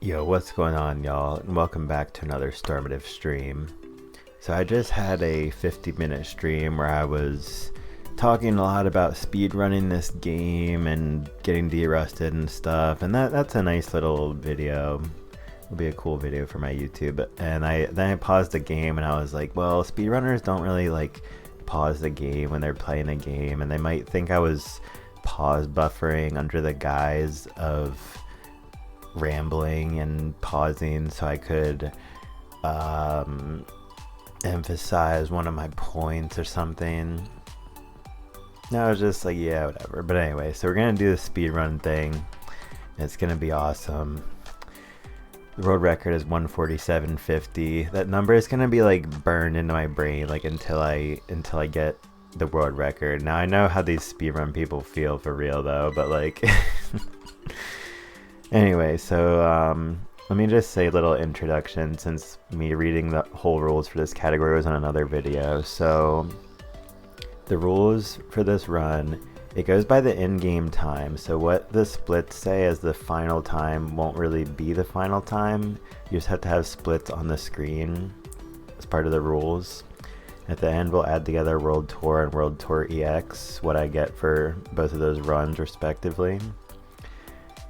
Yo, what's going on, y'all? And welcome back to another Stormative stream. So I just had a 50-minute stream where I was talking a lot about speedrunning this game and getting de-rusted and stuff, and that's a nice little video. It'll be a cool video for my YouTube. And then I paused the game and I was like, well, speedrunners don't really like pause the game when they're playing a game, and they might think I was pause buffering under the guise of rambling and pausing so I could emphasize one of my points or something. No, I was just like, yeah, whatever. But anyway, so we're gonna do the speedrun thing. It's gonna be awesome. The world record is 147.50. That number is gonna be like burned into my brain like until I get the world record. Now I know how these speedrun people feel for real though, but like anyway, so let me just say a little introduction, since me reading the whole rules for this category was on another video. So the rules for this run, it goes by the in-game time. So what the splits say as the final time won't really be the final time. You just have to have splits on the screen as part of the rules. At the end, we'll add together World Tour and World Tour EX, what I get for both of those runs respectively.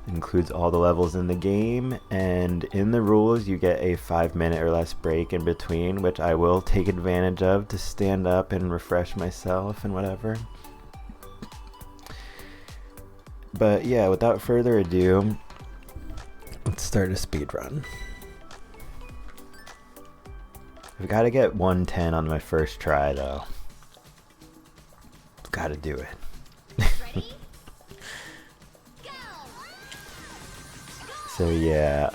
Includes all the levels in the game, and in the rules you get a 5-minute or less break in between, which I will take advantage of to stand up and refresh myself and whatever. But yeah, without further ado, let's start a speed run. I've got to get 110 on my first try though. Got to do it. So yeah,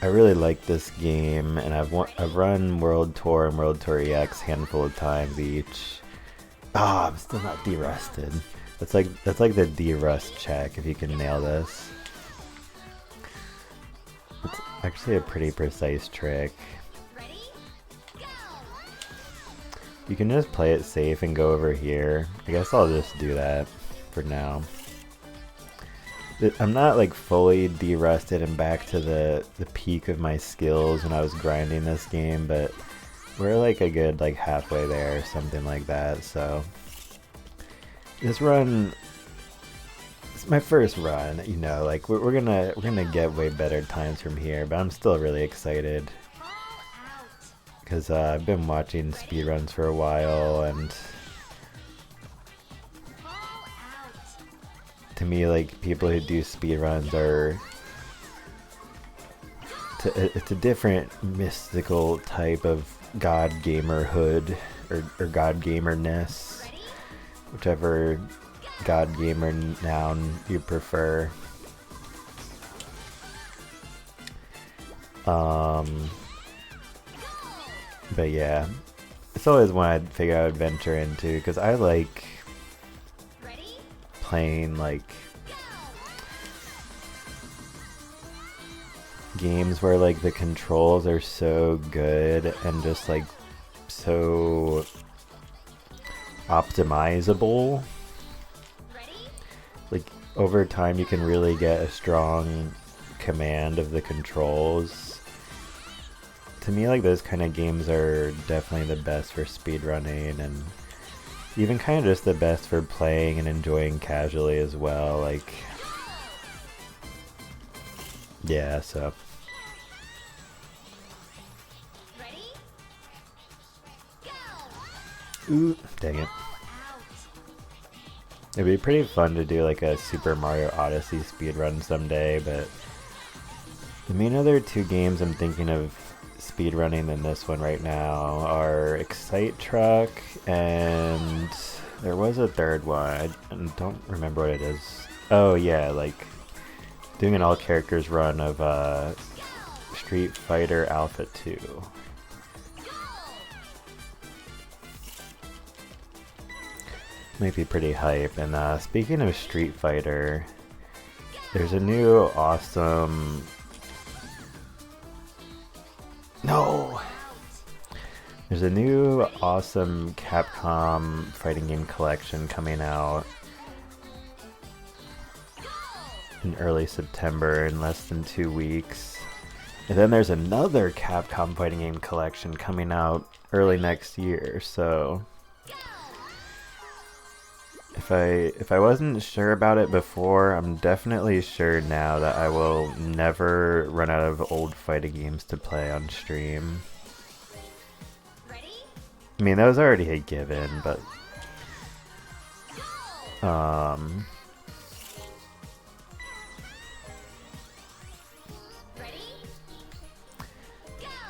I really like this game, and I've run World Tour and World Tour EX handful of times each. Ah, I'm still not de-rusted. That's like the de-rust check if you can nail this. It's actually a pretty precise trick. You can just play it safe and go over here. I guess I'll just do that for now. I'm not like fully de-rusted and back to the peak of my skills when I was grinding this game, but we're like a good like halfway there or something like that. So this run, it's my first run, you know, like we're gonna get way better times from here, but I'm still really excited because I've been watching speedruns for a while, and to me, like, people who do speedruns are it's a different mystical type of god gamerhood or god gamerness, whichever god gamer noun you prefer. But yeah, it's always one I'd figure I would venture into, because I like playing like games where like the controls are so good and just like so optimizable. Like over time you can really get a strong command of the controls. To me, like, those kind of games are definitely the best for speedrunning, and even kind of just the best for playing and enjoying casually as well. Like, yeah, so ooh, dang it. It'd be pretty fun to do like a Super Mario Odyssey speedrun someday, but the main other two games I'm thinking of speedrunning than this one right now are Excite Truck, and there was a third one. I don't remember what it is. Oh yeah, like doing an all characters run of Street Fighter Alpha 2. Might be pretty hype. And speaking of Street Fighter, there's a new awesome... No! There's a new awesome Capcom fighting game collection coming out. in early September in less than 2 weeks. And then there's another Capcom fighting game collection coming out early next year, so if I wasn't sure about it before, I'm definitely sure now that I will never run out of old fighting games to play on stream. I mean, that was already a given, but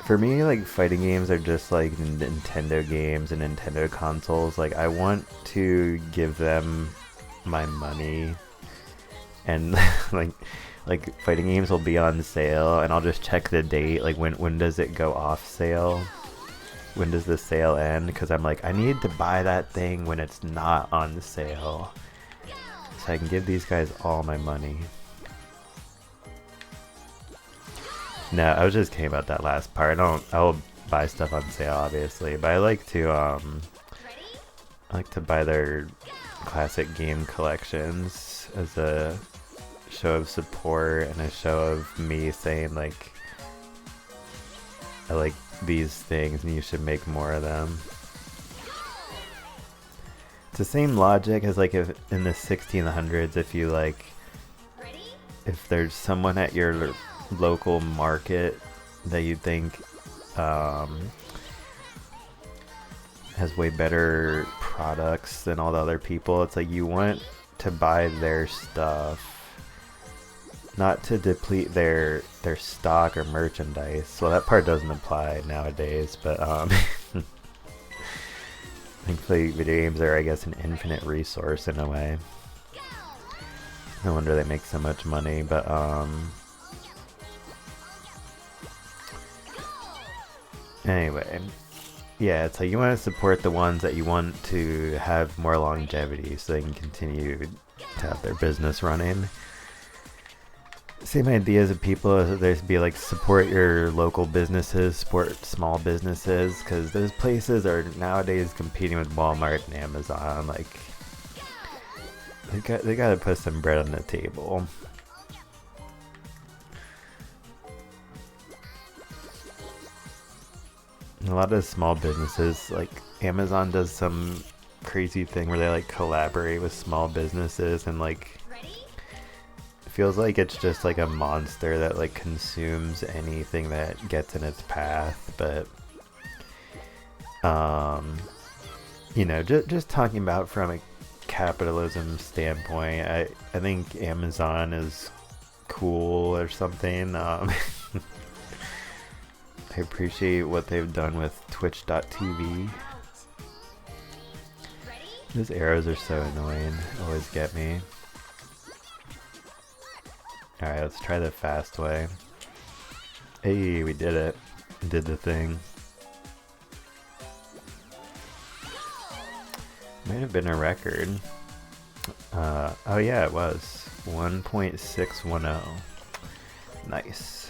for me, like, fighting games are just like Nintendo games and Nintendo consoles. Like, I want to give them my money, and like fighting games will be on sale, and I'll just check the date. Like, when does it go off sale? When does the sale end? Because I'm like, I need to buy that thing when it's not on sale, so I can give these guys all my money. No, I was just kidding about that last part. I'll buy stuff on sale, obviously, but I like to buy their classic game collections as a show of support and a show of me saying, like, I like these things and you should make more of them. It's the same logic as, like, if in the 1600s, if you, like, if there's someone at your local market that you think has way better products than all the other people, it's like you want to buy their stuff, not to deplete their stock or merchandise. Well, that part doesn't apply nowadays, but thankfully video games are, I guess, an infinite resource in a way. No wonder they make so much money, but anyway, yeah, it's like you want to support the ones that you want to have more longevity so they can continue to have their business running. Same ideas of people, there's be like, support your local businesses, support small businesses, because those places are nowadays competing with Walmart and Amazon. Like, they gotta put some bread on the table. A lot of small businesses, like Amazon does some crazy thing where they like collaborate with small businesses, and like it feels like it's just like a monster that like consumes anything that gets in its path. But you know, just talking about from a capitalism standpoint, I think Amazon is cool or something. I appreciate what they've done with Twitch.tv. Those arrows are so annoying. Always get me. Alright, let's try the fast way. Hey, we did it. Did the thing. Might have been a record. Oh yeah, it was. 1.610. Nice.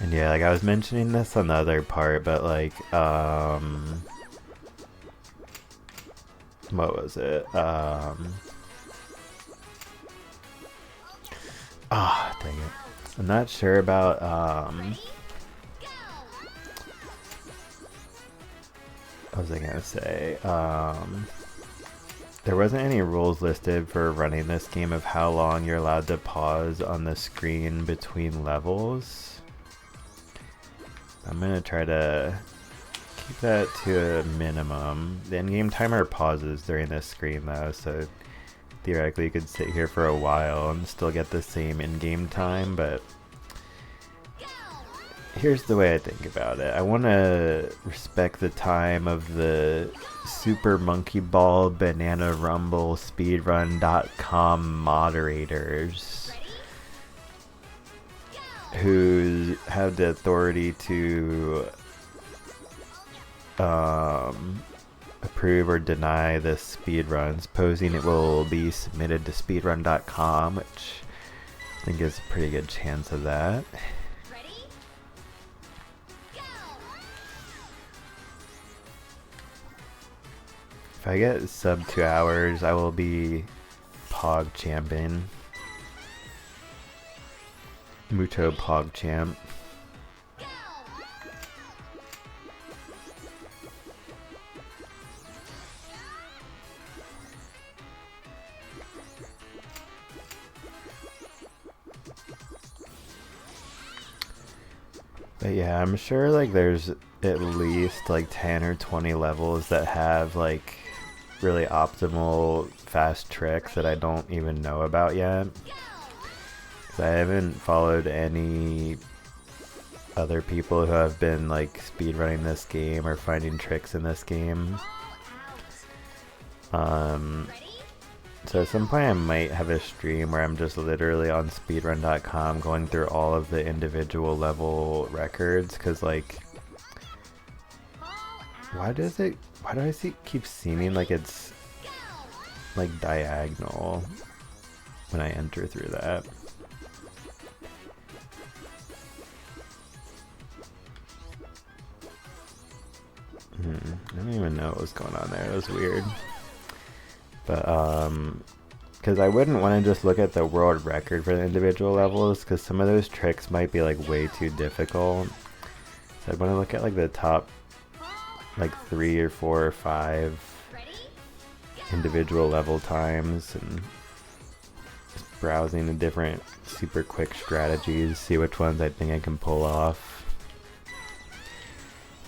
And yeah, like I was mentioning this on the other part, but like, what was it? Dang it. I'm not sure about, what was I gonna say? There wasn't any rules listed for running this game of how long you're allowed to pause on the screen between levels. I'm gonna try to keep that to a minimum. The in-game timer pauses during this screen though, so theoretically you could sit here for a while and still get the same in-game time, but here's the way I think about it. I want to respect the time of the Super Monkey Ball, Banana Rumble, Speedrun.com moderators who have the authority to approve or deny the speedruns, supposing it will be submitted to speedrun.com, which I think is a pretty good chance of that. If I get sub 2 hours, I will be Pog champion. Muto Pog champ. But yeah, I'm sure like there's at least like 10 or 20 levels that have like really optimal fast tricks that I don't even know about yet. 'Cause I haven't followed any other people who have been like speedrunning this game or finding tricks in this game. So at some point I might have a stream where I'm just literally on speedrun.com going through all of the individual level records, cause like, why do I keep seeming like it's like diagonal when I enter through that? I don't even know what was going on there. It was weird. But, because I wouldn't want to just look at the world record for the individual levels, because some of those tricks might be like way too difficult. So I'd want to look at like the top like 3 or 4 or 5 individual level times and just browsing the different super quick strategies, see which ones I think I can pull off.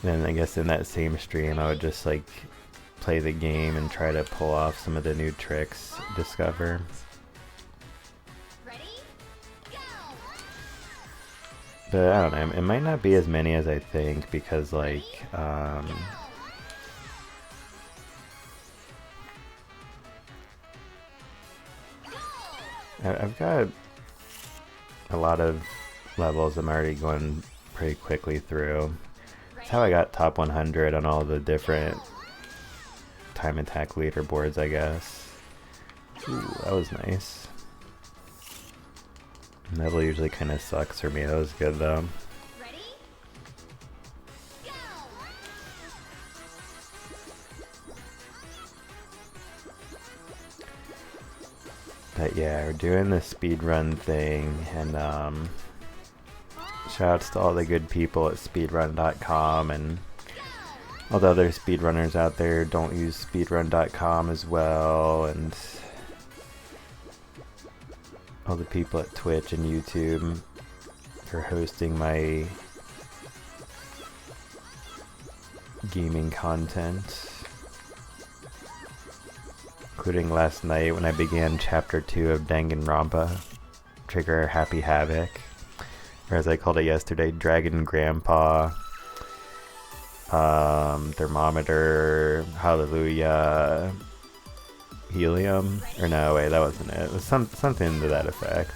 Then I guess in that same stream I would just like play the game and try to pull off some of the new tricks, discover. But I don't know, it might not be as many as I think, because like I've got a lot of levels I'm already going pretty quickly through. That's how I got top 100 on all the different time attack leaderboards, I guess. Ooh, that was nice. Level usually kind of sucks for me. That was good though. But yeah, we're doing the speedrun thing, and shoutouts to all the good people at speedrun.com, and all the other speedrunners out there. Don't use speedrun.com as well, and all the people at Twitch and YouTube for hosting my gaming content, including last night when I began chapter 2 of Danganronpa, Trigger Happy Havoc, or as I called it yesterday, Dragon Grandpa, Thermometer, Hallelujah, Helium, or no, wait, that wasn't it. It was something to that effect.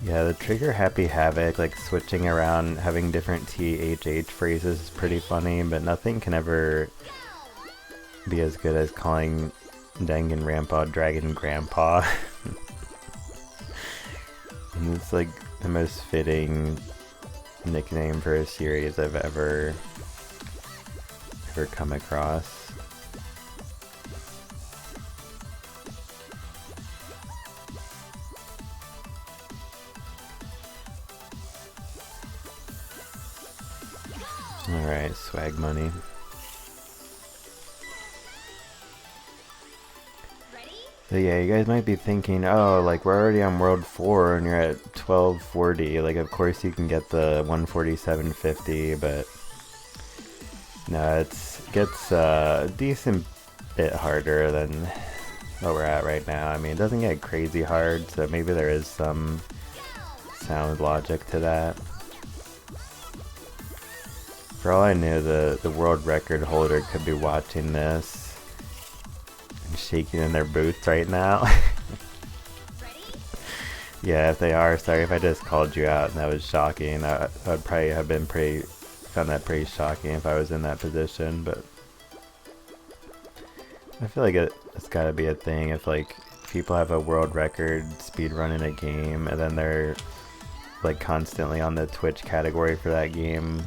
Yeah, the Trigger Happy Havoc, like switching around, having different THH phrases is pretty funny, but nothing can ever be as good as calling Danganronpa Dragon Grandpa. And it's like the most fitting nickname for a series I've ever come across. Alright, swag money. So yeah, you guys might be thinking, oh, like we're already on World 4 and you're at 1240. Like, of course you can get the 147.50, but no, it gets a decent bit harder than what we're at right now. I mean, it doesn't get crazy hard, so maybe there is some sound logic to that. For all I knew, the world record holder could be watching this and shaking in their boots right now. Yeah, if they are, sorry if I just called you out and that was shocking. I would probably have been found that pretty shocking if I was in that position, but I feel like it's gotta be a thing if like people have a world record speed run in a game and then they're like constantly on the Twitch category for that game.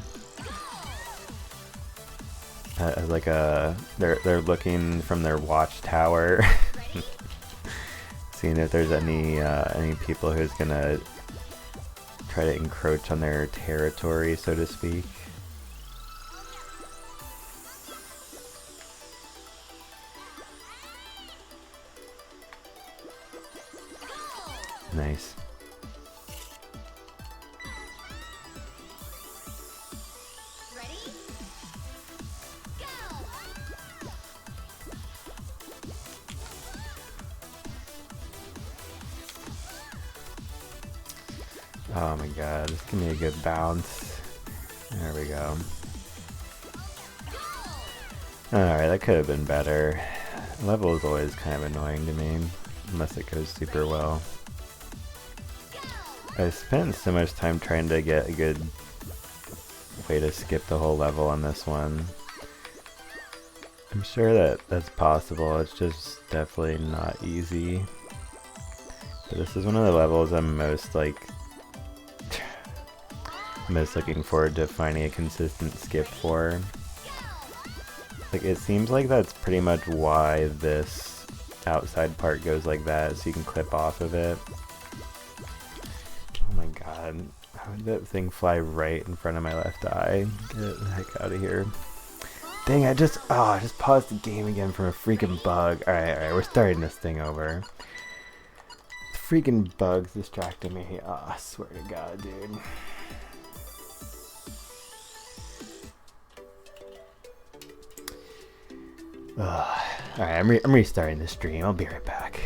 As like they're looking from their watchtower, seeing if there's any people who's gonna try to encroach on their territory, so to speak. Nice. Oh my god, just give me a good bounce. There we go. Alright, that could have been better. Level is always kind of annoying to me, unless it goes super well. I spent so much time trying to get a good way to skip the whole level on this one. I'm sure that that's possible, it's just definitely not easy. But this is one of the levels I'm most looking forward to finding a consistent skip for. Like, it seems like that's pretty much why this outside part goes like that, so you can clip off of it. Oh my god, how did that thing fly right in front of my left eye? Get the heck out of here. Dang, I just paused the game again from a freaking bug. Alright, we're starting this thing over. The freaking bug's distracting me. Oh, I swear to god, dude. Alright, I'm restarting the stream. I'll be right back.